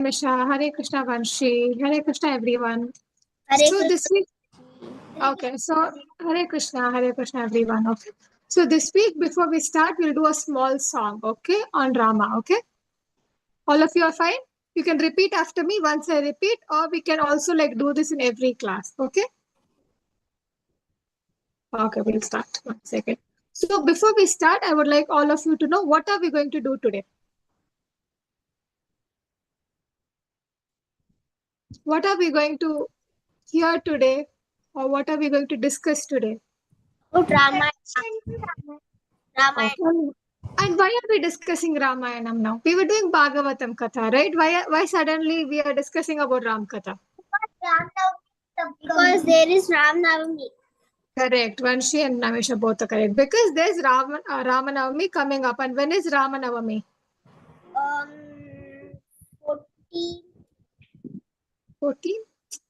Misha, Hare Krishna Vanshi, Hare Krishna everyone. Hare So Krishna. this week, okay, so Hare Krishna everyone, okay. So this week before we start, we'll do a small song, okay, on Rama, okay. All of you are fine? You can repeat after me once I repeat, or we can also like do this in every class, okay? Okay, we'll start. 1 second. So before we start, I would like all of you to know what are we going to do today? What are we going to hear today, or what are we going to discuss today? Ramayana. Okay. And why are we discussing Ramayanam now? We were doing Bhagavatam Katha, right? Why suddenly we are discussing about Ram Katha? Because there is Ram Navami. Correct. Vanshi and Namisha both are correct. Because there's Ramanavami coming up. And when is Ramanavami? 14. 14th?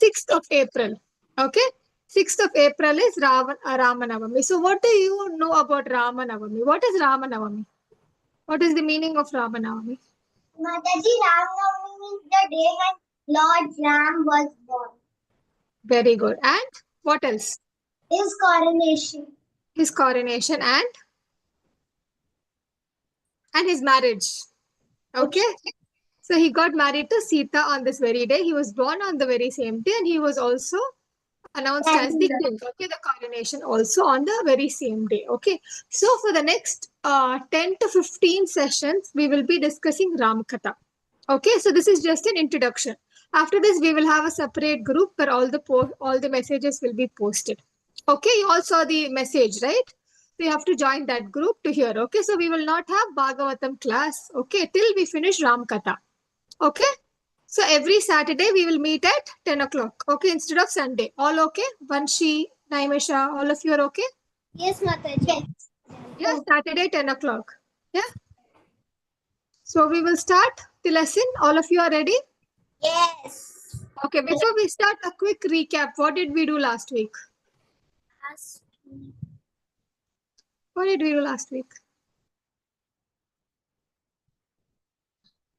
6th of April. Okay? 6th of April is Ramanavami. So what do you know about Ramanavami? What is Ramanavami? What is the meaning of Ramanavami? Mataji, Ram Navami is the day when Lord Ram was born. Very good. And what else? His coronation. His coronation and his marriage. Okay. So he got married to Sita on this very day. He was born on the very same day, and he was also announced as the king. Okay, the coronation also on the very same day. Okay. So for the next 10 to 15 sessions, we will be discussing Ram Katha. Okay, so this is just an introduction. After this, we will have a separate group where all the messages will be posted. Okay, you all saw the message, right? So you have to join that group to hear. Okay, so we will not have Bhagavatam class. Okay, till we finish Ram Katha. Okay, so every Saturday we will meet at 10 o'clock. Okay, instead of Sunday. All okay? Vanshi, Naimisha, all of you are okay? Yes, Mataji. Yeah, Saturday 10 o'clock. Yeah. So we will start the lesson. All of you are ready? Yes. Okay, before we start, a quick recap. What did we do last week? What did we do last week?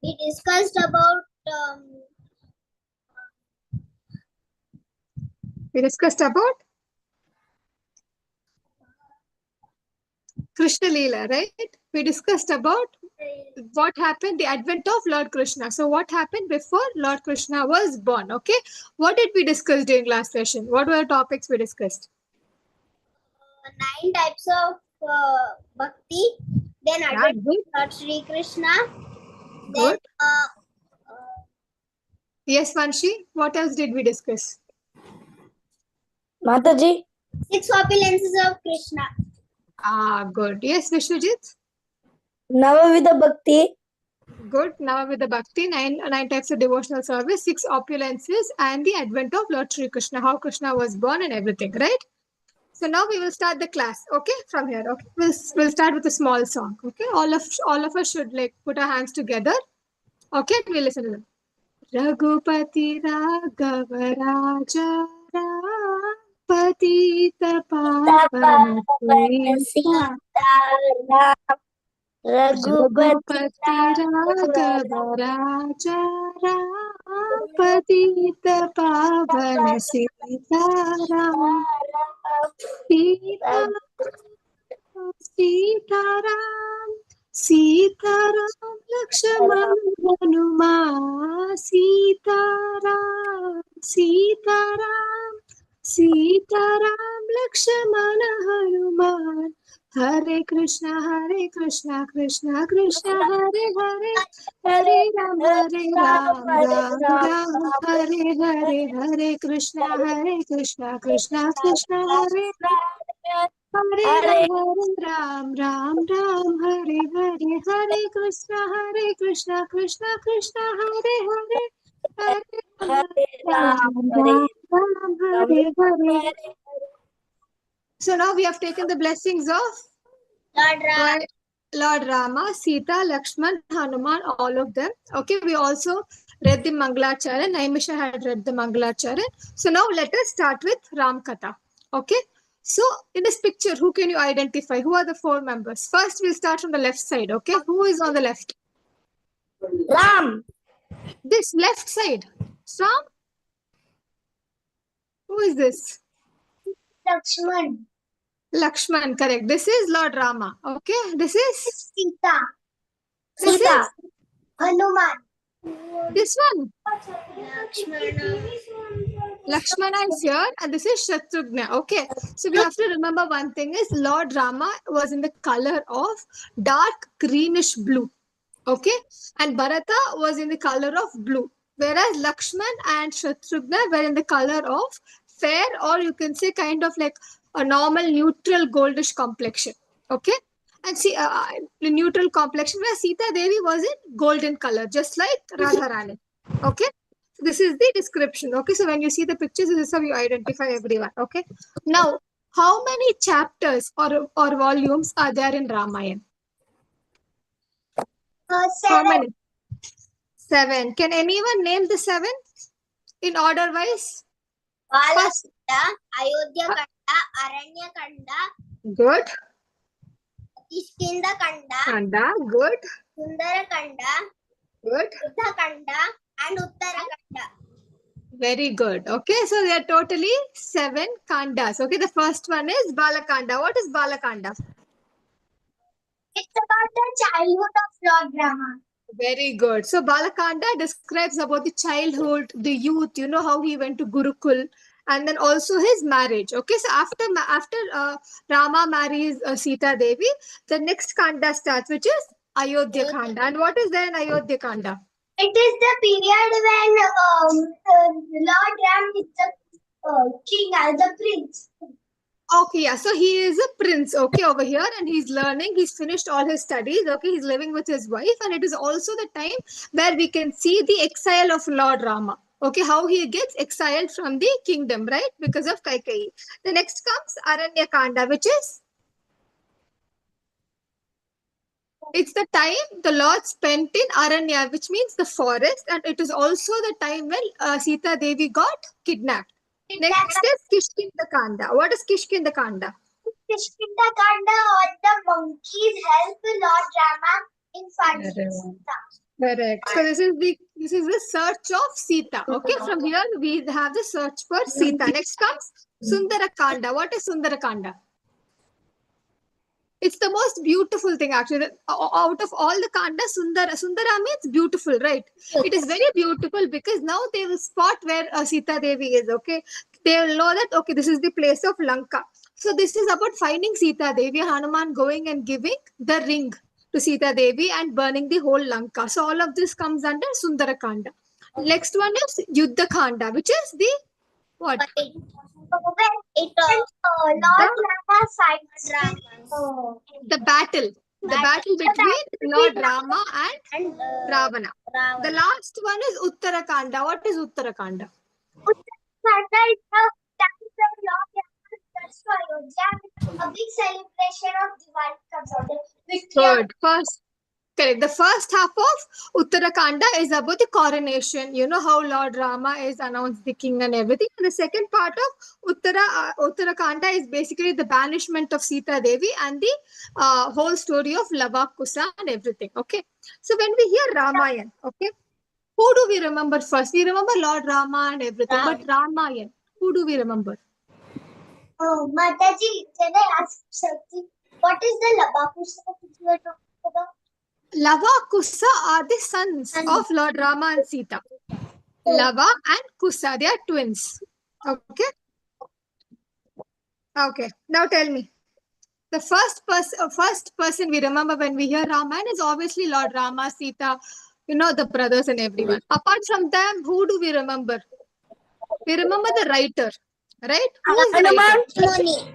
We discussed about We discussed about Krishna Leela, right? We discussed about what happened, the advent of Lord Krishna. So what happened before Lord Krishna was born, okay? What did we discuss during last session? What were the topics we discussed? 9 types of bhakti. Then Yeah, advent good. Lord Sri Krishna. Good. Then Yes, Vanshi, what else did we discuss? Mataji, 6 opulences of Krishna. Ah, good. Yes, Vishwajit? Navavidha Bhakti, Good. Now with the Bhakti, nine types of devotional service, 6 opulences, and the advent of Lord Sri Krishna, how Krishna was born and everything, right? So now we will start the class, okay? From here, okay? We'll start with a small song, okay? All of us should like put our hands together, okay? We'll listen to them. Raghupati Raghav Raja Ram Patita Pavana Sita Raghupati Raghav Raja Ram Patita Pavana Sitaram Sitaram Sitaram Lakshman Hanuman Sitaram Lakshman Hanuman Hare Krishna Krishna Krishna Hare Hare Hare Ram Ram Ram Hare Krishna Krishna Krishna Hare Hare Ram Ram Hare Krishna Krishna Hare Ram Hare. So now we have taken the blessings of Lord Ram. Lord Rama, Sita, Lakshman, Hanuman, all of them. Okay, we also read the Mangalacharya. Naimisha had read the Mangalacharya. So now let us start with Ram Katha. Okay, so in this picture, who can you identify? Who are the 4 members? First, we'll start from the left side. Okay, who is on the left? Ram, This left side. From? Who is this? Lakshman. Lakshman, correct. This is Lord Rama. Okay. This is? Sita. This Sita. is? Hanuman. This one. Lakshmana is here and this is Shatrugna. Okay. So we have to remember one thing is Lord Rama was in the color of dark greenish blue. Okay. And Bharata was in the color of blue. Whereas Lakshman and Shatrugna were in the color of fair, or you can say kind of like a normal neutral goldish complexion. Okay. And see, the neutral complexion where Sita Devi was in golden color, just like Radharani. Okay. This is the description. Okay. So when you see the pictures, this is how you identify everyone. Okay. Now, how many chapters or volumes are there in Ramayana? How 7. many? 7. Can anyone name the 7 in order wise? First. Ayodhya Kanda, Aranya Kanda, Good. Kishkinda Kanda, Kanda. Good. Sundara Kanda, Good. Yuddha Kanda, and Uttara Kanda. Very good. Okay. So there are totally 7 kandas. Okay. The first one is Balakanda. What is Balakanda? It's about the childhood of Lord Rama. Very good. So Balakanda describes about the childhood, the youth, you know, how he went to Gurukul, and then also his marriage. Okay, so after Rama marries Sita Devi, the next Kanda starts, which is Ayodhya Kanda. And what is there in Ayodhya Kanda? It is the period when Lord Ram is the king and the prince. Okay, yeah. So he is a prince, okay, over here, and he's learning. He's finished all his studies, okay. He's living with his wife, and it is also the time where we can see the exile of Lord Rama. Okay, how he gets exiled from the kingdom, right? Because of Kaikeyi. The next comes Aranya Kanda, which is it's the time the Lord spent in Aranya, which means the forest, and it is also the time when Sita Devi got kidnapped. Next is Kishkinda Kanda. What is Kishkinda Kanda? Kishkinda Kanda, all the monkeys help Lord Rama in finding Sita. Correct. So this is the search of Sita. Okay, from here we have the search for Sita. Next comes Sundara Kanda. What is Sundara Kanda? It's the most beautiful thing actually. Out of all the Kanda, Sundara means beautiful, right? It is very beautiful because now they will spot where Sita Devi is. Okay, they will know that okay, this is the place of Lanka. So this is about finding Sita Devi. Hanuman going and giving the ring to Sita Devi and burning the whole Lanka. So all of this comes under Sundara Kanda. Next one is Yuddha Kanda, which is the what? Lord Rama fights The battle. The battle between Lord Rama and Ravana. The last one is Uttarakanda. What is Uttarakanda? Uttarakhanda is the capital of Lord Rama returns to Ayodhya. A big celebration of Diwali comes out. Good. First, correct. The first half of Uttarakanda is about the coronation. You know how Lord Rama is announced the king and everything. And the second part of Uttarakanda is basically the banishment of Sita Devi and the whole story of Lava Kusa and everything. Okay. So when we hear Ramayana, okay, who do we remember first? We remember Lord Rama and everything, but Ramayana, who do we remember? Oh, Mataji, can I ask something? What is the Labakusa that you are talking about? Lava Kusa are the sons of Lord Rama and Sita. Lava and Kusa, they are twins. Okay. Okay. Now tell me. The first person we remember when we hear Ramayana is obviously Lord Rama, Sita, you know, the brothers and everyone. Apart from them, who do we remember? We remember the writer, right? Who is the writer?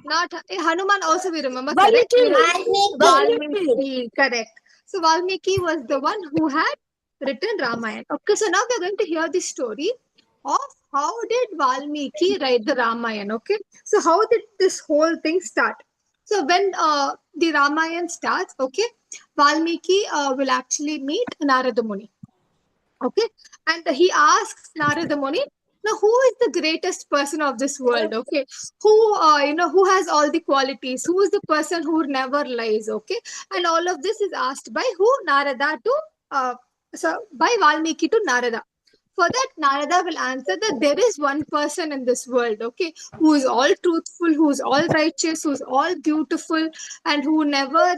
Not Hanuman also we remember, correct? Valmiki, correct. So Valmiki was the one who had written Ramayana. Okay, so now we're going to hear the story of how did Valmiki write the Ramayana. Okay, so how did this whole thing start? So when the Ramayana starts, okay, Valmiki will actually meet Narada Muni. Okay, and he asks Narada Muni, now who is the greatest person of this world? Okay, who who has all the qualities? Who is the person who never lies? Okay, and all of this is asked by who? Narada to by Valmiki to Narada. For that, Narada will answer that there is one person in this world, okay, who is all truthful, who's all righteous, who's all beautiful, and who never,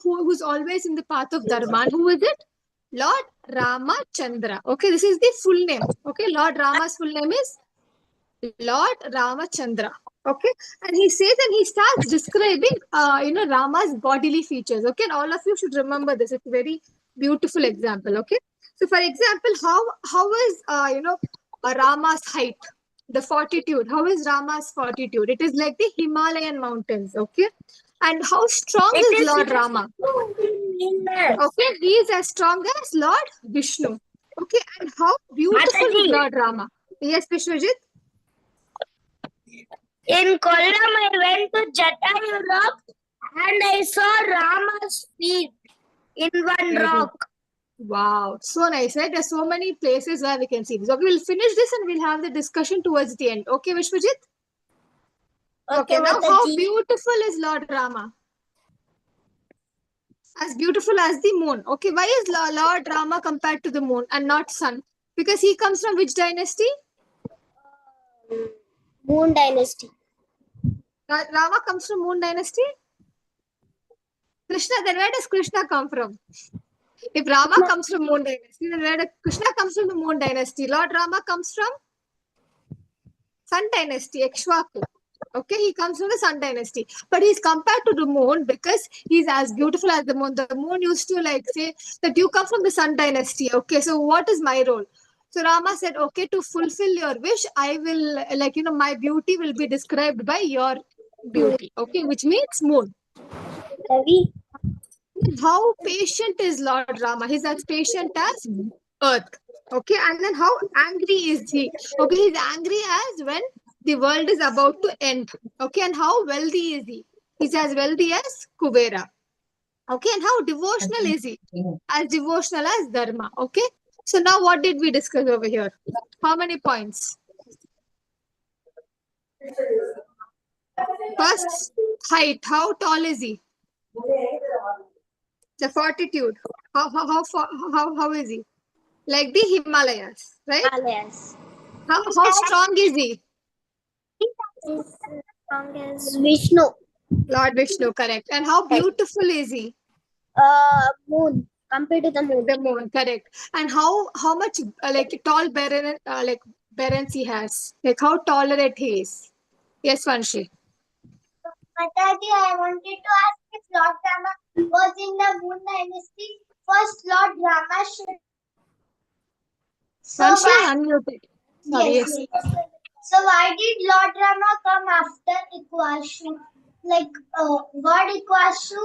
who's always in the path of Dharma. And who is it? Lord Ramachandra. Okay, this is the full name. Okay, Lord Rama's full name is Lord Ramachandra. Okay, and he says, and he starts describing, Rama's bodily features. Okay, and all of you should remember this. It's a very beautiful example. Okay, so for example, how is Rama's height, the fortitude? How is Rama's fortitude? It is like the Himalayan mountains. Okay, and how strong It is is Lord Rama? Okay, he is as strong as Lord Vishnu. Okay, and how beautiful is Mataji. Lord Rama? Yes, Vishwajit. In Kollam, I went to Jatayu Rock and I saw Rama's feet in one Very rock. Wow, so nice, right? There's so many places where we can see this. Okay, we'll finish this and we'll have the discussion towards the end. Okay, Vishwajit? Okay, now how Mataji. beautiful is Lord Rama? As beautiful as the moon. Okay, why is Lord Rama compared to the moon and not sun? Because he comes from which dynasty? Moon Dynasty. Rama comes from moon dynasty? Krishna, then where does Krishna come from? If Rama comes from moon dynasty, then where does Krishna comes from the moon dynasty? Lord Rama comes from Sun dynasty, Ikshvaku. Okay, he comes from the Sun dynasty, but he's compared to the moon because he's as beautiful as the moon. The moon used to like say that you come from the Sun dynasty. Okay, so what is my role? So Rama said, okay, to fulfill your wish, I will my beauty will be described by your beauty. Okay, which means moon. Ravi. How patient is Lord Rama? He's as patient as earth. Okay, and then how angry is he? Okay, he's angry as when the world is about to end. Okay, and how wealthy is he? He's as wealthy as Kubera. Okay, and how devotional is he? As devotional as Dharma. Okay, so now what did we discuss over here? How many points? First, height. How tall is he? The fortitude. How is he? Like the Himalayas, right? Himalayas. How strong is he? Strong as Vishnu. Lord Vishnu, correct. And how beautiful is he? Moon. Compared to the moon. The moon, correct. And how much tall parents he has? Like how tolerant he is? Yes, Vanshi. Mataji, I wanted to ask if Lord Rama was in the Moon Dynasty. First, Lord Rama should. So Vanshi, why? unmuted. Sorry, Yes. yes. So why did Lord Rama come after Ikwashu? Like God Ikwashu,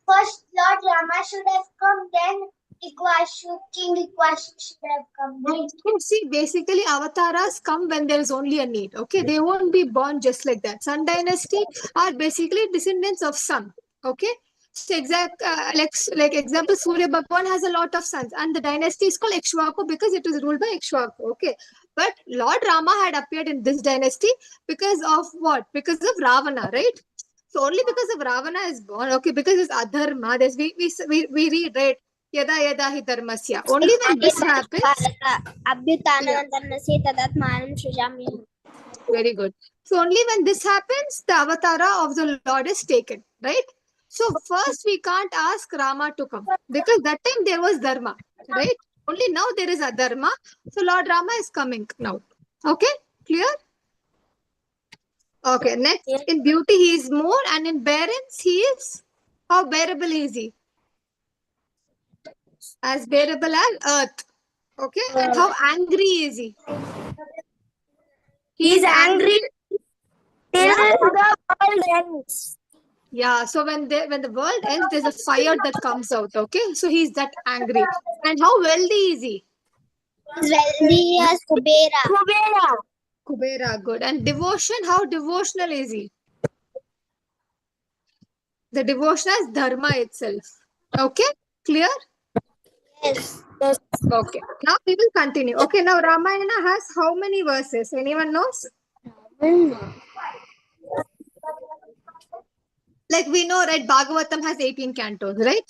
first Lord Rama should have come, then Ikwashu, King Ikwashu should have come. Right? You see, basically, avatars come when there is only a need. Okay, they won't be born just like that. Sun dynasty are basically descendants of sun. Okay, so like example, Surya Bhagwan has a lot of sons, and the dynasty is called Ikshvaku because it was ruled by Ikshvaku. Okay, but Lord Rama had appeared in this dynasty because of what? Because of Ravana, right? So only because of Ravana is born. Okay, because it's adharma. There's we read right. Yada yada hi dharmasya. Only when this happens. Yeah, very good. So only when this happens, the avatara of the Lord is taken, right? So first we can't ask Rama to come because that time there was dharma, right? Only now there is adharma. So Lord Rama is coming now. Okay, clear? Okay, next Yes. in beauty he is more, and in bearance he is how bearable is he? As bearable as earth. Okay, and how angry is he? He He's is angry. till Yeah. the world ends. Yeah, so when the world ends, there's a fire that comes out. Okay, so he's that angry. And how wealthy is he? He's wealthy as Kubera. Kubera. Kubera, good. And devotion, how devotional is he? The devotion is dharma itself. Okay, clear? Yes. Okay, now we will continue. Okay, now Ramayana has how many verses? Anyone knows? Like we know, right? Bhagavatam has 18 cantos, right?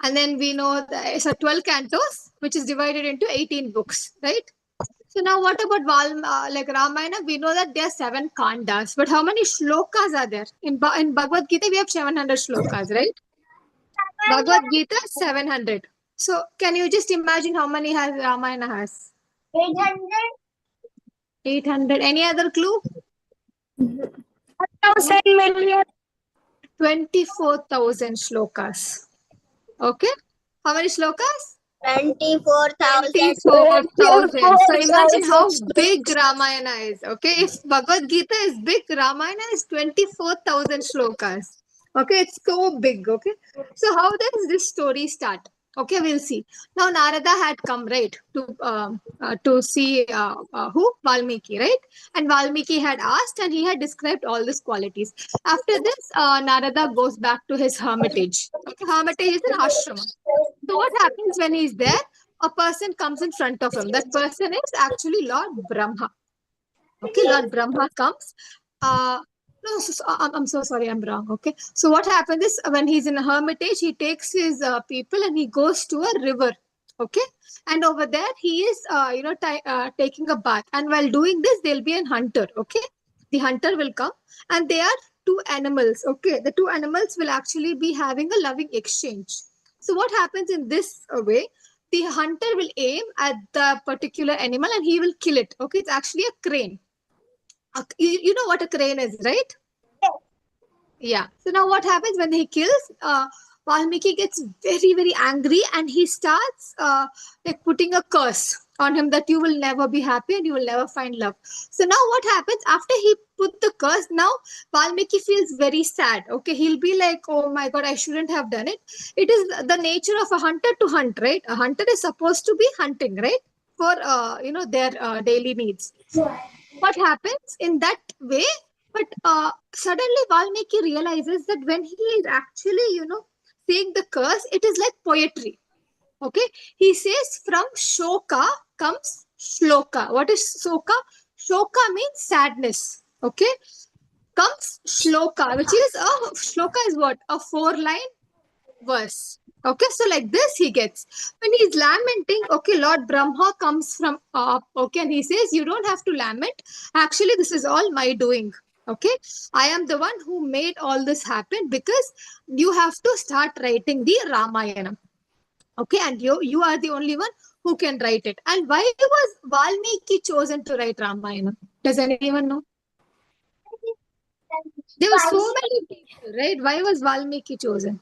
And then we know it's a 12 cantos, which is divided into 18 books, right? So now what about like Ramayana? We know that there are 7 kandas, but how many shlokas are there? In Bhagavad Gita, we have 700 shlokas, right? Bhagavad Gita, 700. So can you just imagine how many has Ramayana has? 800. 800. Any other clue? 1,000 million. 24,000 shlokas. Okay. How many shlokas? 24,000. 24,000. So imagine how big Ramayana is. Okay. If Bhagavad Gita is big, Ramayana is 24,000 shlokas. Okay. It's so big. Okay. So how does this story start? Okay, we'll see. Now Narada had come, right, to see who? Valmiki, right? And Valmiki had asked and he had described all these qualities. After this, Narada goes back to his hermitage. Okay, hermitage is an ashrama. So what happens when he's there? A person comes in front of him. That person is actually Lord Brahma. Okay, Lord Brahma comes. No, I'm so sorry, I'm wrong. Okay, so what happens is when he's in a hermitage, he takes his people and he goes to a river. Okay, and over there he is, taking a bath. And while doing this, there'll be a hunter. Okay, the hunter will come, and they are 2 animals. Okay, the 2 animals will actually be having a loving exchange. So what happens in this way? The hunter will aim at the particular animal and he will kill it. Okay, it's actually a crane. You know what a crane is, right? Yeah. So now what happens when he kills? Valmiki gets very, very angry and he starts like putting a curse on him that you will never be happy and you will never find love. So now what happens after he put the curse? Now Valmiki feels very sad. Okay, he'll be like, "Oh my God, I shouldn't have done it." It is the nature of a hunter to hunt, right? A hunter is supposed to be hunting, right, for their daily needs. What happens in that way? But suddenly Valmiki realizes that when he is actually, saying the curse, it is like poetry. Okay, he says from shoka comes shloka. What is shoka? Shoka means sadness. Okay, comes shloka, which is shloka is what? A 4-line verse. Okay, so like this he gets. When he's lamenting, okay, Lord Brahma comes from up, okay, and he says, "You don't have to lament. Actually, this is all my doing. Okay, I am the one who made all this happen because you have to start writing the Ramayana. Okay, and you are the only one who can write it." And why was Valmiki chosen to write Ramayana? Does anyone know? There were so many people, right? Why was Valmiki chosen?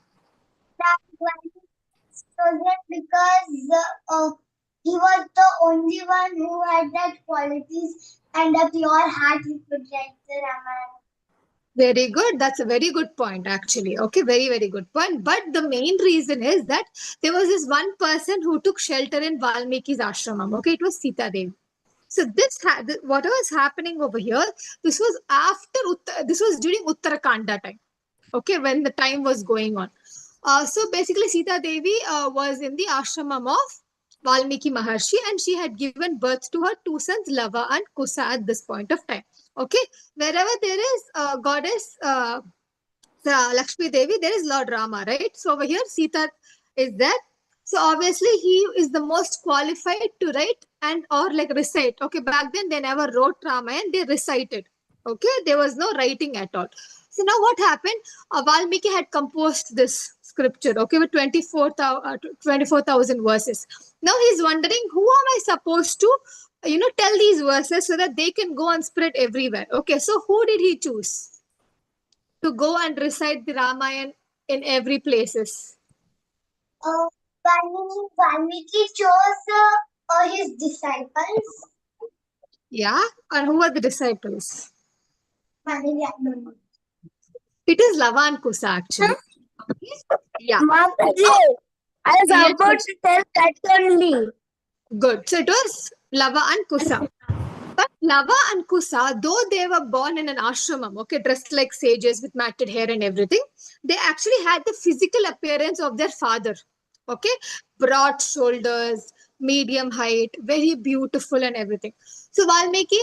Because he was the only one who had that qualities and a pure heart he could write the Ramayana. Very good. That's a very good point, actually. Okay, very, very good point. But the main reason is that there was this one person who took shelter in Valmiki's ashramam. Okay, it was Sita Devi. So what was happening over here? This was this was during Uttarakanda time. Okay, when the time was going on. So basically, Sita Devi was in the ashramam of Valmiki Maharshi, and she had given birth to her 2 sons, Lava and Kusa, at this point of time. Okay, wherever there is goddess Lakshmi Devi, there is Lord Rama, right? So over here, Sita is there. So obviously, he is the most qualified to write and or like recite. Okay, back then they never wrote Ramayana, they recited. Okay, there was no writing at all. So now what happened? Valmiki had composed this scripture, okay, with 24,000 verses. Now he's wondering, who am I supposed to, tell these verses so that they can go and spread everywhere? Okay, so who did he choose to go and recite the Ramayana in every places? Valmiki chose his disciples. Yeah, and who are the disciples? Mataji, It is Lava and Kusa, actually. Okay? Yeah. Mataji, I was Yes, about to tell that only. good. So it was Lava and Kusa. But Lava and Kusa, though they were born in an ashramam, okay, dressed like sages with matted hair and everything, they actually had the physical appearance of their father. Okay, broad shoulders, medium height, very beautiful and everything. So Valmiki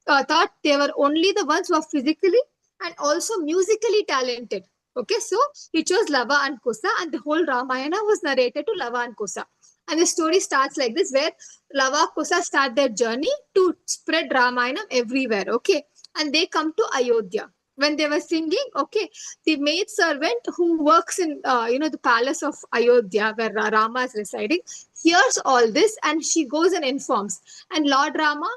thought they were only the ones who are physically and also musically talented. Okay, so he chose Lava and Kusa, and the whole Ramayana was narrated to Lava and Kusa. And the story starts like this, where Lava Kusa start their journey to spread Ramayana everywhere. Okay, and they come to Ayodhya. When they were singing, okay, the maid servant who works in the palace of Ayodhya where Rama is residing hears all this, and she goes and informs. And Lord Rama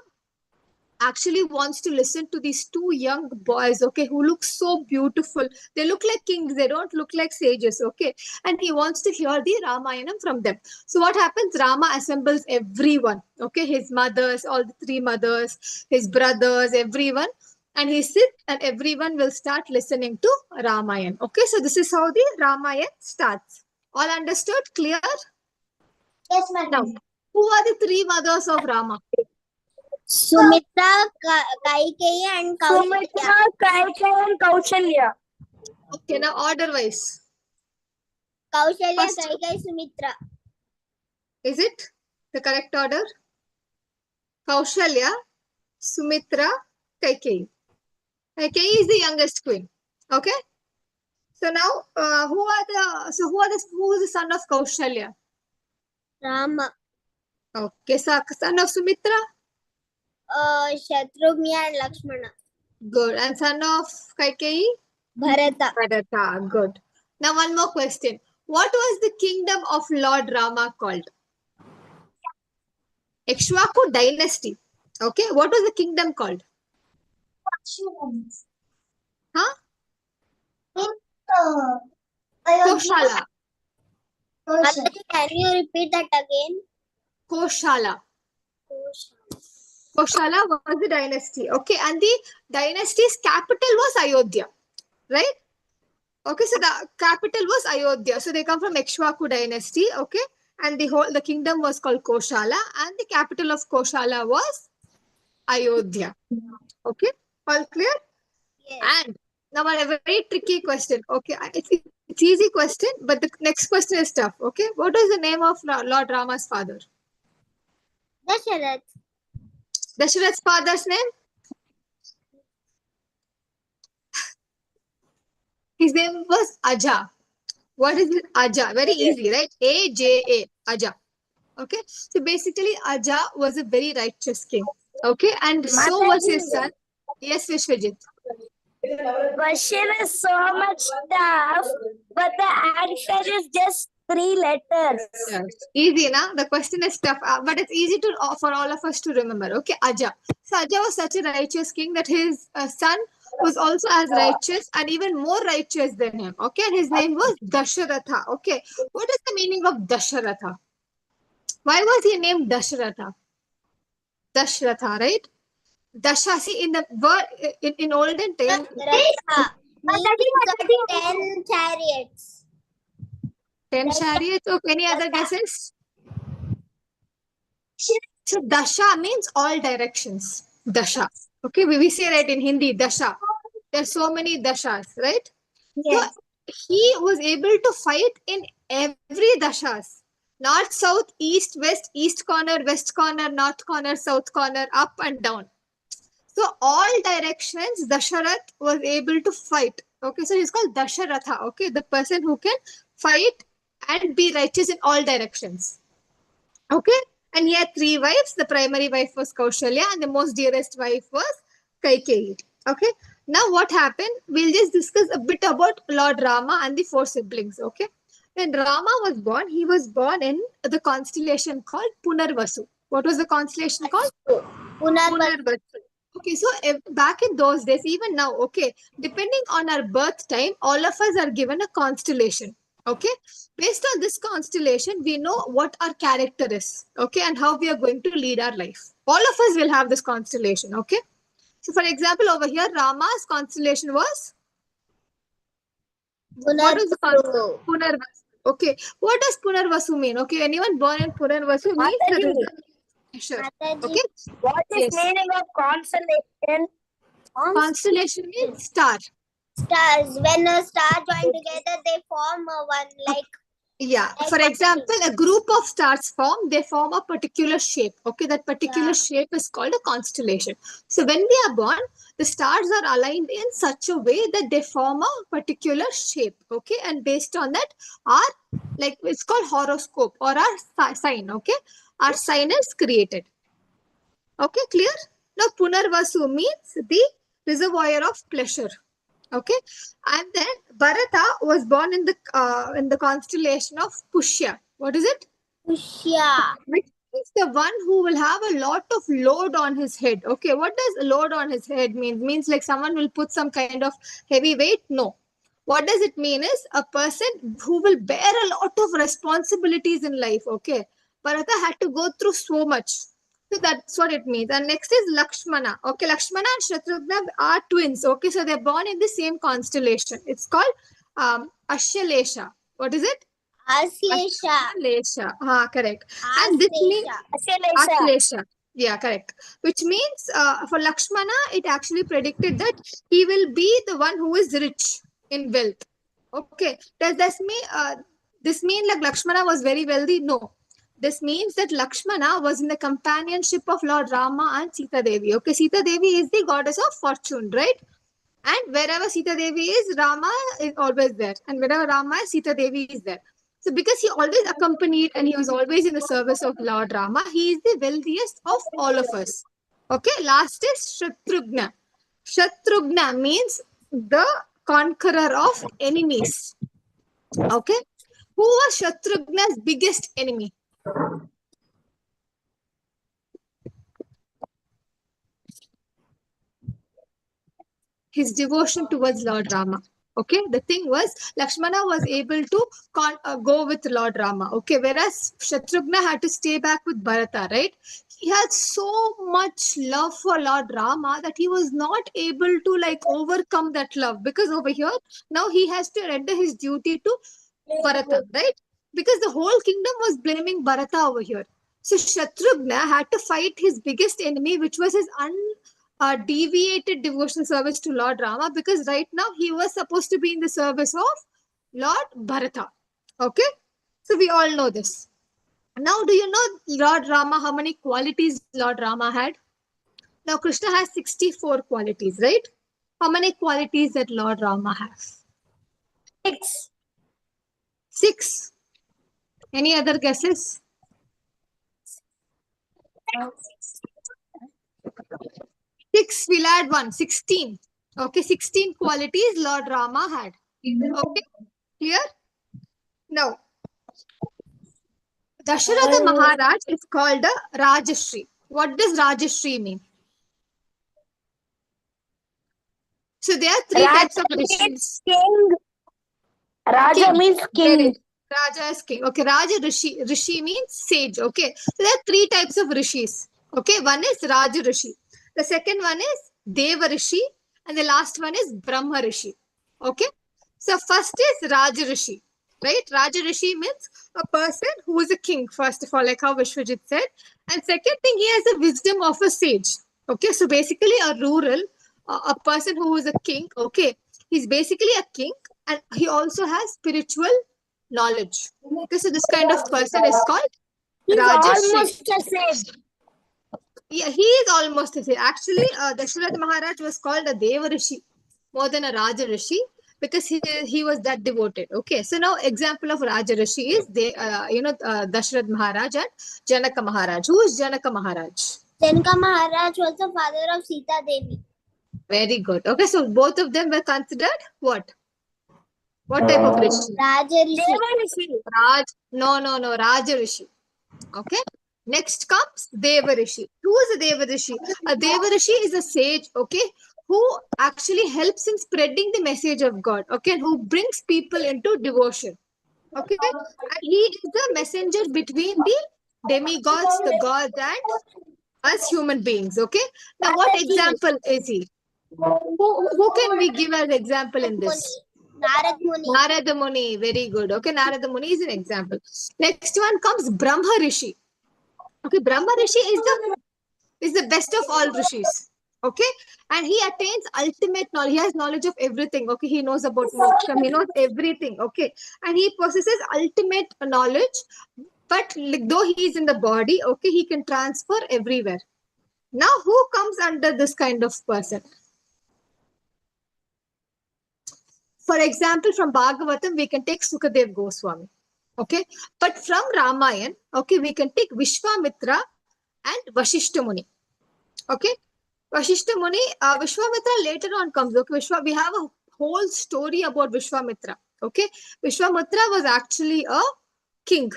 actually wants to listen to these two young boys, okay, who look so beautiful. They look like kings, they don't look like sages, okay. And he wants to hear the Ramayana from them. So what happens? Rama assembles everyone, okay, his mothers, all the three mothers, his brothers, everyone. And he sits and everyone will start listening to Ramayana. Okay, so this is how the Ramayana starts. All understood? Clear? Yes, Now, madam. who are the three mothers of Rama? Sumitra, Kaikeyi, and Kaushalya. Sumitra, Kaikeyi, and Kaushalya. Okay, now order wise. Kaushalya, First- Kaikeyi, Sumitra. Is it the correct order? Kaushalya, Sumitra, Kaikeyi. Kaikeyi is the youngest queen. Okay. So now, who is the son of Kaushalya? Rama. Okay, so son of Sumitra. Shatrugni and Lakshmana. Good. And son of Kaikeyi? Bharata. Bharata. Good. Now one more question. What was the kingdom of Lord Rama called? Ikshvaku dynasty. Okay. What was the kingdom called? Huh? Koshala. Mataji, can you repeat that again? Koshala. Koshala was the dynasty. Okay. And the dynasty's capital was Ayodhya. Right? Okay. So the capital was Ayodhya. So they come from Ikshvaku dynasty. Okay. And the kingdom was called Koshala. And the capital of Koshala was Ayodhya. Okay. All clear? Yes. And now a very tricky question. Okay. It's easy question, but the next question is tough. Okay. What is the name of Lord Rama's father? Dasharath. Dasharath's father's name? His name was Aja. What is it? Aja. Very easy, right? Aja. Aja. Okay. So basically, Aja was a very righteous king. Okay. And so was his son. Yes, Vishwajit. Question is so much tough, but the answer is just 3 letters. Yes. Easy, na? The question is tough, but it's easy to for all of us to remember. Okay, Aja. So Aja was such a righteous king that his son was also as righteous and even more righteous than him. Okay, and his name was Dasharatha. Okay, what is the meaning of Dasharatha? Why was he named Dasharatha? Dasharatha, right? Dasha. See, in the word in olden times, Ratha. Means 10 chariots. 10 chariots. Okay, any other guesses? So dasha means all directions. Dasha. Okay, we say right in Hindi, dasha. There are so many dashas, right? Yes. So he was able to fight in every dashas. North, south, east, corner, west corner, north corner, south corner, up and down. So all directions, Dasharath was able to fight. Okay, so he's called Dasharatha. Okay, the person who can fight and be righteous in all directions. Okay, and he had 3 wives. The primary wife was Kaushalya, and the most dearest wife was Kaikeyi. Okay, now what happened? We'll just discuss a bit about Lord Rama and the 4 siblings. Okay, when Rama was born, he was born in the constellation called Punarvasu. What was the constellation called? Punarvasu. Okay, so back in those days, even now, okay, depending on our birth time, all of us are given a constellation. Okay, based on this constellation, we know what our character is. Okay, and how we are going to lead our life. All of us will have this constellation. Okay, so for example, over here, Rama's constellation was what was the constellation? Punarvasu. Okay, what does Punarvasu mean? Okay, anyone born in Punarvasu means Mataji. Sure. Mataji. Okay, What is Yes. meaning of constellation? constellation means star. Stars. When a star join together, they form one like Yeah. For example, a group of stars they form a particular shape. Okay, that particular shape is called a constellation. So when we are born, the stars are aligned in such a way that they form a particular shape. Okay, and based on that, our like it's called horoscope or our sign. Okay, our sign is created. Okay, clear? Now Punarvasu means the reservoir of pleasure. Okay, and then Bharata was born in the constellation of Pushya. What is it? Pushya. Which is the one who will have a lot of load on his head. Okay, what does load on his head mean? Means like someone will put some kind of heavy weight? No. What does it mean is a person who will bear a lot of responsibilities in life. Okay, Bharata had to go through so much. So that's what it means. And next is Lakshmana. Okay, Lakshmana and Shatrugna are twins. Okay, so they're born in the same constellation. It's called Ashalesha. What is it? Aslesha. Ashalesha. Correct. And this means Ashalesha. Yeah, correct. Which means for Lakshmana, it actually predicted that he will be the one who is rich in wealth. Okay. Does this mean like Lakshmana was very wealthy? No. This means that Lakshmana was in the companionship of Lord Rama and Sita Devi. Okay, Sita Devi is the goddess of fortune, right? And wherever Sita Devi is, Rama is always there. And wherever Rama is, Sita Devi is there. So because he always accompanied and he was always in the service of Lord Rama, he is the wealthiest of all of us. Okay, last is Shatrugna. Shatrugna means the conqueror of enemies. Okay, who was Shatrugna's biggest enemy? His devotion towards Lord Rama. Okay, the thing was Lakshmana was able to go with Lord Rama. Okay, whereas Shatrugna had to stay back with Bharata, right? He had so much love for Lord Rama that he was not able to like overcome that love because over here now he has to render his duty to Bharata, right? Because the whole kingdom was blaming Bharata over here. So Shatrugna had to fight his biggest enemy, which was his deviated devotional service to Lord Rama, because right now he was supposed to be in the service of Lord Bharata. Okay, so we all know this. Now, do you know Lord Rama, how many qualities Lord Rama had? Now, Krishna has 64 qualities, right? How many qualities that Lord Rama has? 6. 6. Any other guesses? 6, we'll add 1. 16. Okay, 16 qualities Lord Rama had. Okay, clear? Now, Dasharatha Maharaj is called a Rajashri. What does Rajashri mean? So there are 3 types of rishis. King. Raja King. means king. Raja is king. Okay, Raja Rishi. Rishi means sage. Okay, so there are 3 types of rishis. Okay, one is Raja Rishi. The second one is Deva Rishi. And the last one is Brahma Rishi. Okay, so first is Raja Rishi. Right? Raja Rishi means a person who is a king, first of all, like how Vishwajit said. And second thing, he has the wisdom of a sage. Okay, so basically a person who is a king, okay, he's basically a king and he also has spiritual knowledge. Okay, so this kind of person is called He's Rajashri. almost a sage. Yeah, he is almost a sage. Actually, Dasharatha Maharaj was called a Deva Rishi more than a Raja Rishi because he was that devoted. Okay, so now example of Raja Rishi is Dasharatha Maharaj and Janaka Maharaj. Who is Janaka Maharaj? Janaka Maharaj was the father of Sita Devi. Very good. Okay, so both of them were considered what? What type of Rishi? Raja Rishi. No, Raja Rishi. Okay. Next comes Deva Rishi. Who is a Deva Rishi? A Deva Rishi is a sage, okay, who actually helps in spreading the message of God, okay, and who brings people into devotion. Okay. And he is the messenger between the demigods, the gods, and us human beings. Okay. Now, what example is he? Who can we give as example in this? Narad Muni. Narada Muni, very good. Okay, Narada Muni is an example. Next one comes Brahma Rishi. Okay, Brahma Rishi is the best of all rishis. Okay, and he attains ultimate knowledge. He has knowledge of everything. Okay, he knows about moksha, he knows everything. Okay, and he possesses ultimate knowledge, but like, though he is in the body, okay, he can transfer everywhere. Now, who comes under this kind of person? For example, from Bhagavatam, we can take Sukadev Goswami. Okay, but from Ramayana, okay, we can take Vishwamitra and Vashishta Muni. Okay, Vashishta Muni, Vishwamitra later on comes. Okay, we have a whole story about Vishwamitra. Okay, Vishwamitra was actually a king.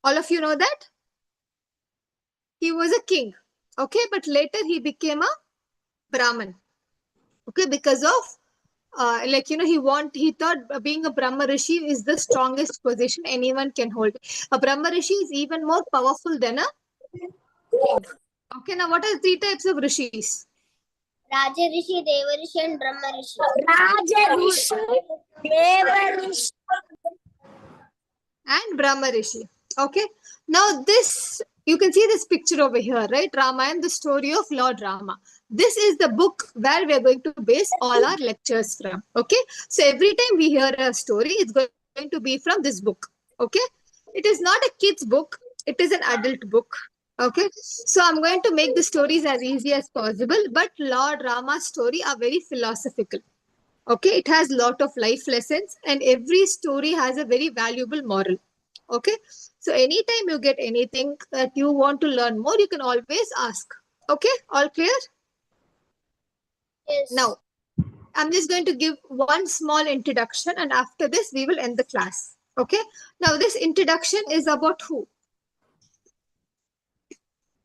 All of you know that? He was a king. Okay, but later he became a Brahmin. Okay, because of he thought being a Brahma Rishi is the strongest position anyone can hold. A Brahma Rishi is even more powerful than a king. Okay, now what are the three types of rishis? Raja Rishi, Deva Rishi, and Brahma Rishi. Raja Rishi, Deva Rishi, and Brahma Rishi. Okay, now this, you can see this picture over here, right? Ramayana, the story of Lord Rama. This is the book where we are going to base all our lectures from. Okay, so every time we hear a story, it's going to be from this book. Okay, it is not a kid's book, it is an adult book. Okay, so I'm going to make the stories as easy as possible, but Lord Rama's story are very philosophical. Okay, it has lot of life lessons, and every story has a very valuable moral. Okay, so anytime you get anything that you want to learn more, you can always ask. Okay, all clear? Yes. Now, I'm just going to give one small introduction, and after this we will end the class. Okay, now this introduction is about who?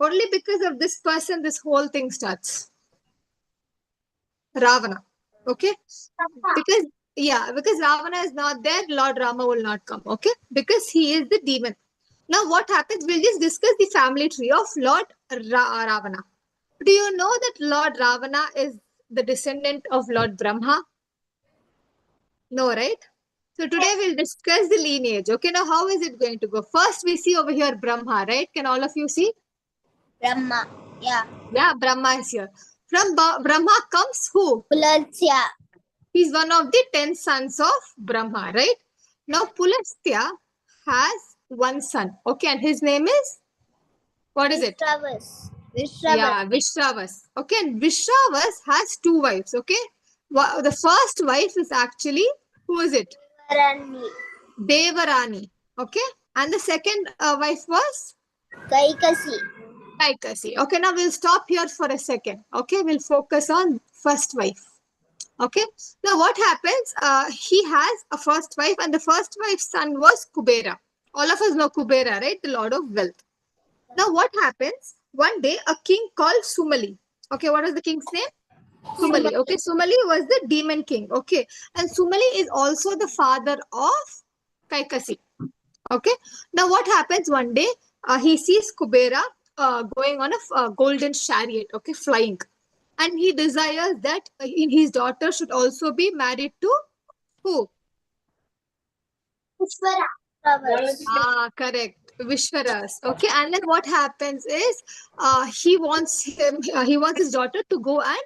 Only because of this person this whole thing starts. Ravana. Okay, because Ravana is not there, Lord Rama will not come. Okay, because he is the demon. Now what happens, we'll just discuss the family tree of Lord Ravana. Do you know that Lord Ravana is the descendant of Lord Brahma? No, right? So today we'll discuss the lineage. Okay, now how is it going to go? First we see over here Brahma, right? Can all of you see? Brahma. Yeah. Yeah, Brahma is here. From Brahma comes who? Pulatsya. He's one of the 10 sons of Brahma, right? Now Pulastya has one son. Okay, and his name is? What is it? Vishravas. Yeah, Vishravas. Okay, and Vishravas has two wives. Okay, the first wife is actually, who is it? Devarani. Devarani. Okay, and the second wife was Kaikasi. Kaikasi. Okay, now we'll stop here for a second. Okay, we'll focus on first wife. Okay, now what happens? He has a first wife, and the first wife's son was Kubera. All of us know Kubera, right? The lord of wealth. Now what happens? One day, a king called Sumali. Okay, what is the king's name? Sumali. Okay, Sumali was the demon king. Okay, and Sumali is also the father of Kaikasi. Okay, now what happens one day? He sees Kubera going on a golden chariot. Okay, flying, and he desires that his daughter should also be married to who? Vishvaras. Correct. Vishwaras. Okay, and then what happens is he wants his daughter to go and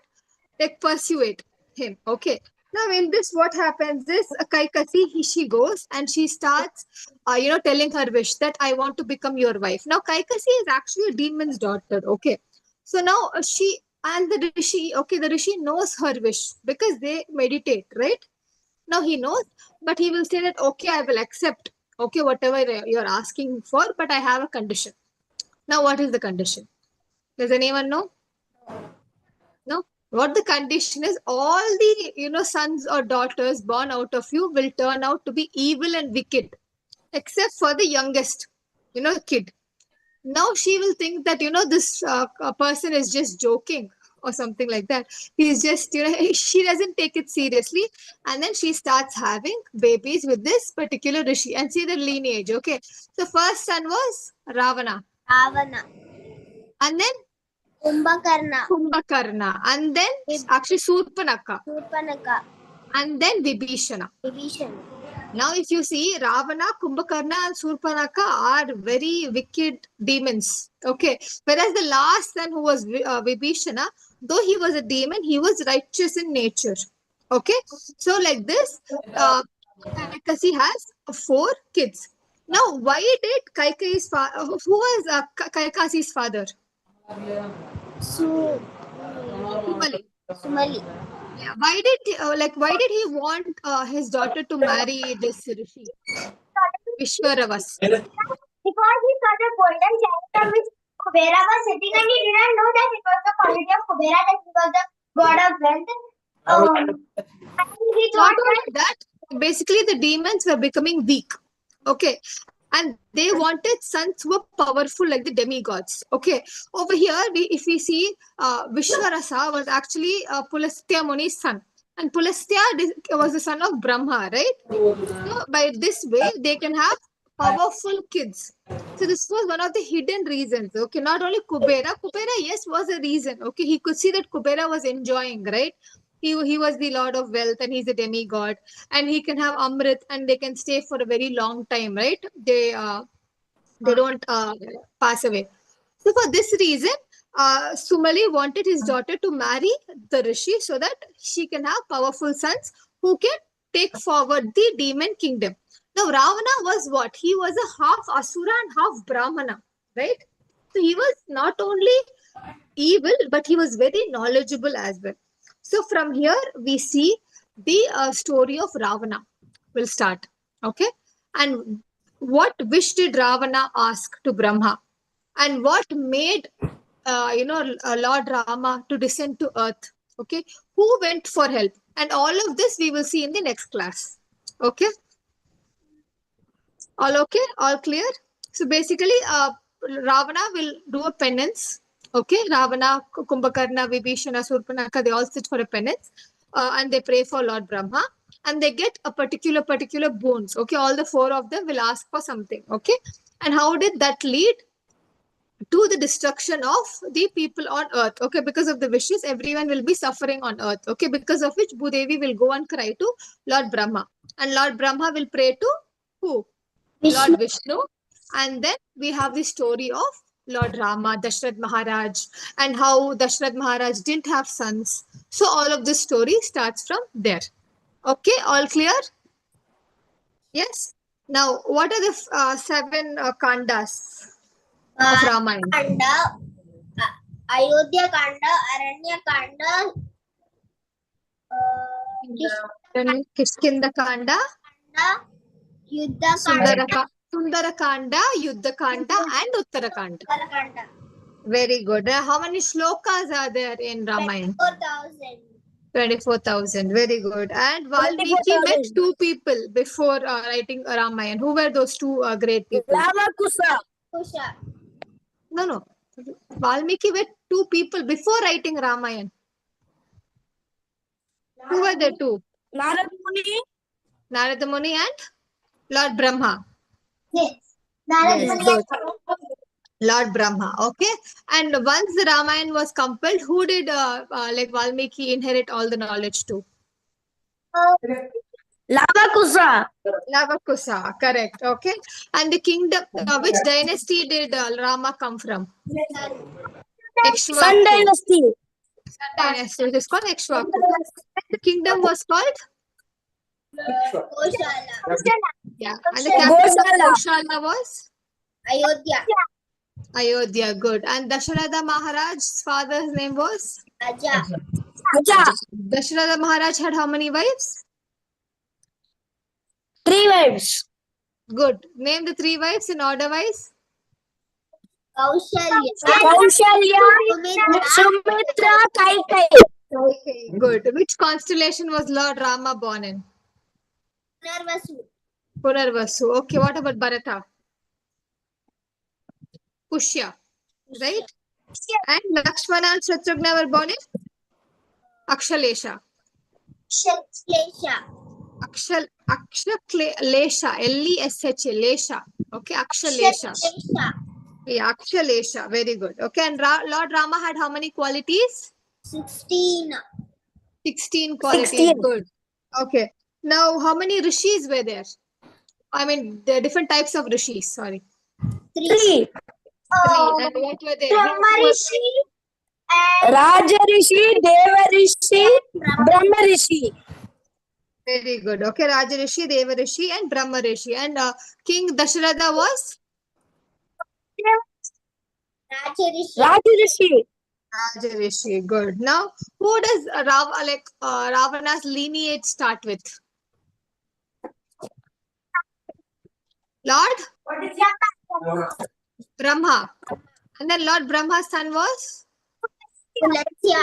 like persuade him. Okay. Now in this, what happens is Kaikasi, she goes and she starts, telling her wish that I want to become your wife. Now Kaikasi is actually a demon's daughter. Okay. So now she and the Rishi, okay, the Rishi knows her wish because they meditate, right? Now he knows, but he will say that, okay, I will accept, okay, whatever you're asking for, but I have a condition. Now, what is the condition? Does anyone know? No? What the condition is, all the, sons or daughters born out of you will turn out to be evil and wicked, except for the youngest, kid. Now she will think that, this person is just joking or something like that. He's just, she doesn't take it seriously. And then she starts having babies with this particular Rishi and see the lineage. Okay. So first son was Ravana. Ravana. And then Kumbhakarna. Kumbhakarna. And then actually Surpanaka. Surpanaka. And then Vibhishana. Vibhishana. Now, if you see, Ravana, Kumbhakarna, and Surpanaka are very wicked demons. Okay. Whereas the last son, who was Vibhishana, though he was a demon, he was righteous in nature. Okay. So, like this, Kasi has 4 kids. Now, why did Kaikeyi's father, who was Kaikasi's father? Sumali. Sumali. Yeah. Why did he want his daughter to marry this Rishi? Vishwaravas. Because he saw the golden chariot which Kubera was sitting and he didn't know that it was the quality of Kubera, that he was the god of wealth. And he Not thought only that, basically the demons were becoming weak. Okay. And they wanted sons who were powerful like the demigods. Okay. Over here, if we see, Vishwarasa was actually Pulastya Muni's son. And Pulastya was the son of Brahma, right? So by this way, they can have powerful kids. So this was one of the hidden reasons. Okay, not only Kubera. Kubera, yes, was a reason. Okay, he could see that Kubera was enjoying, right? He was the lord of wealth and he's a demigod, and he can have Amrit and they can stay for a very long time, right? They don't pass away. So for this reason, Sumali wanted his daughter to marry the Rishi so that she can have powerful sons who can take forward the demon kingdom. Now Ravana was what? He was a half Asura and half Brahmana, right? So he was not only evil, but he was very knowledgeable as well. So from here we see the story of Ravana will start. Okay, and what wish did Ravana ask to Brahma, and what made Lord Rama to descend to earth? Okay, who went for help? And all of this we will see in the next class. Okay, all okay, all clear. So basically, Ravana will do a penance. Okay, Ravana, Kumbhakarna, Vibhishana, Surpanaka, they all sit for a penance, and they pray for Lord Brahma, and they get a particular boons. Okay, all the 4 of them will ask for something. Okay, and how did that lead to the destruction of the people on earth? Okay, because of the wishes, everyone will be suffering on earth. Okay, because of which Bhudevi will go and cry to Lord Brahma, and Lord Brahma will pray to who? Lord Vishnu. And then we have the story of Lord Rama, Dashrath Maharaj, and how Dashrath Maharaj didn't have sons. So all of this story starts from there. Okay, all clear? Yes. Now, what are the 7 kandas of Ramayana? Kanda, Ayodhya Kanda, Aranya Kanda, Kishkinda Kanda, Kanda, Yuddha Kanda, Sundara Kanda, Yuddha Kanda, and Uttara Kanda. Kanda. Very good. How many shlokas are there in Ramayana? 4,000. 24,000. Very good. And Valmiki met 2 people before writing Ramayana. Who were those 2 great people? Lavakusa. Kusha. No. Valmiki met 2 people before writing Ramayana. Who were the 2? Narad Muni. Narada Muni and Lord Brahma. Yes. Yes, good. Lord Brahma. Okay. And once the Ramayana was compiled, who did Valmiki inherit all the knowledge to? Lavakusa. Lavakusa. Correct. Okay. And the kingdom, which dynasty did Rama come from? Ikshvaku. Sun Dynasty. Sun dynasty. It is called Ikshvaku. The kingdom was called? Koshala. Yeah. And the capital of Koshala was? Ayodhya. Ayodhya. Good. And Dasharatha Maharaj's father's name was? Aja. Dasharatha Maharaj had how many wives? 3 wives. Good. Name the 3 wives in order wise. Kaushalya. Sumitra, Kaikai. Good. Which constellation was Lord Rama born in? Punarvasu. Okay. What about Bharata? Pushya. Right? And Lakshmana and Shatrugna were born in? Akshalesha. Akshalesha. Lesha. Lesha. Okay. Akshalesha. Yeah, Akshalesha. Very good. Okay. And Lord Rama had how many qualities? 16. 16 qualities. 16. Good. Okay. Now, how many rishis were there? I mean, the different types of rishis. Sorry. 3. 3. And what were they? Brahma Rishi and Raja Rishi, Deva Rishi, Brahma Rishi. Very good. Okay, Raja Rishi, Deva Rishi, and Brahma Rishi. And King Dasharatha was Raja Rishi. Raja Rishi. Raja Rishi. Good. Now, who does Ravana's lineage start with? Lord Brahma. And then Lord Brahma's son was? Pulatya.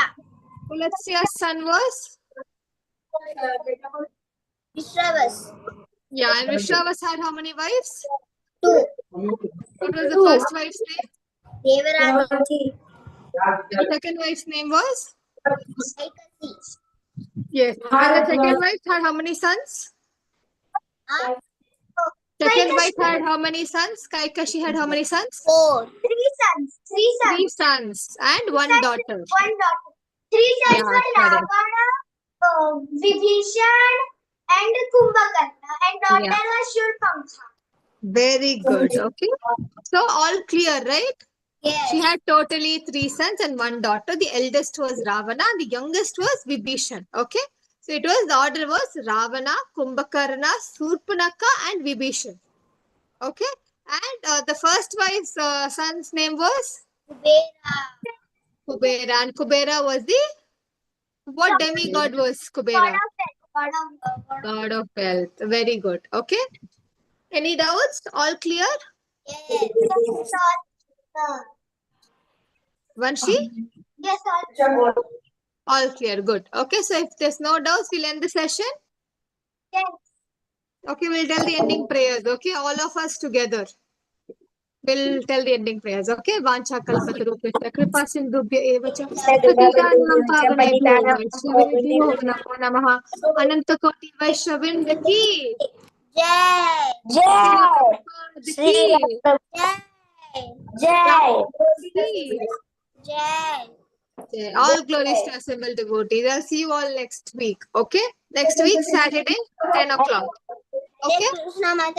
Pulatya's son was? Vishravas. Yeah, and Vishravas had how many wives? 2. What was the first wife's name? Devarati. And the second wife's name was? Aikasi. Yes. And the second wife had how many sons? Second wife had how many sons? Kaikashi had how many sons? 4. 3 sons. 3 sons. 3 sons and 1 daughter. 1 daughter. 3 sons Yeah, were correct. Ravana, Vibhishan, and Kumbhakarna. And daughter Yeah. was Shurpankha. Very good. Okay. So all clear, right? Yes. She had totally 3 sons and 1 daughter. The eldest was Ravana and the youngest was Vibhishan. Okay. So it was, the order was Ravana, Kumbhakarna, Surpanaka and Vibhishan. Okay. And the first wife's son's name was Kubera. Kubera. And Kubera was the, what demigod was Kubera? God of wealth. Very good. Okay. Any doubts? All clear? Yes. Vanshi? Yes, all. All clear. Good. Okay. So if there's no doubts, we'll end the session. Yes. Okay. We'll tell the ending prayers. Okay. All of us together. We'll tell the ending prayers. Okay. Vancha kalpatarupesya kripa sindhubhya evacha patitanam pavanebhyo vaishnaveभ्यो namo namaha ananta koti vaishnavinda ki Jai. Jai. ki Jai. ki. Jai. Okay. All glories to assembled devotees. I'll see you all next week. Okay. Next week, Saturday, 10 o'clock. Okay. Krishna Mata.